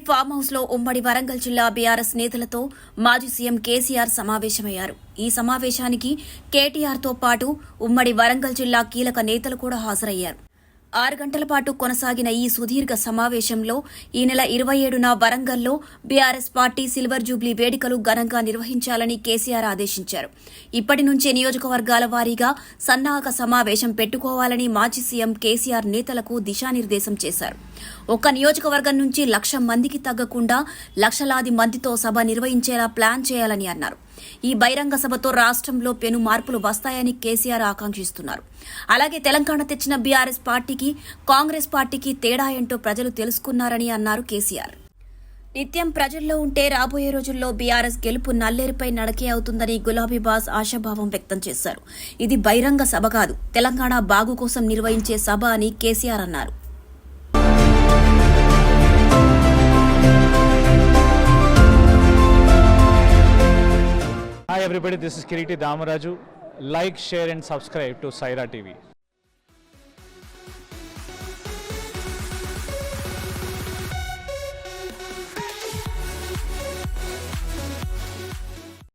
Farm house లో ఉమ్మడి వరంగల్ జిల్లా బీఆర్ఎస్ నేతలతో మాజీ సీఎం కేసీఆర్ సమావేశమయ్యారు. ఈ సమావేశానికి కేటీఆర్ తో పాటు ఉమ్మడి వరంగల్ జిల్లా కీలక నేతలు కూడా హాజరయ్యారు. 6 గంటల పాటు కొనసాగిన ఈ సుదీర్ఘ సమావేశంలో ఈ నెల 27న వరంగల్లో బీఆర్ఎస్ పార్టీ సిల్వర్ జూబ్లీ వేడుకలు ఘనంగా నిర్వహించాలని కేసీఆర్ ఆదేశించారు. ఇప్పటి నుంచే నియోజకవర్గాల వారీగా సన్నాహక సమావేశం పెట్టుకోవాలని మాజీ సీఎం కేసీఆర్ నేతలకు దిశానిర్దేశం చేశారు. ఒక్క నియోజకవర్గం నుంచి 1,00,000 మందికి తగ్గకుండా లక్షలాది మందితో సభ నిర్వహించేలా ప్లాన్ చేయాలని అన్నారు. ఈ బహిరంగ సభతో రాష్ట్రంలో పెను మార్పులు వస్తాయని కేసీఆర్ ఆకాంక్షిస్తున్నారు. అలాగే తెలంగాణ తెచ్చిన బీఆర్ఎస్ పార్టీకి కాంగ్రెస్ పార్టీకి తేడా ఏంటో ప్రజలు తెలుసుకున్నారని అన్నారు కేసీఆర్. నిత్యం ప్రజల్లో ఉంటే రాబోయే రోజుల్లో బీఆర్ఎస్ గెలుపు నల్లేరుపై నడకే అవుతుందని గులాబీ బాస్ ఆశాభావం వ్యక్తం చేశారు. ఇది బహిరంగ సభ కాదు, తెలంగాణ బాగు కోసం నిర్వహించే సభ అని కేసీఆర్ అన్నారు. Hi everybody, this is Kiriti Damaraju. Like, share and subscribe to Saira TV.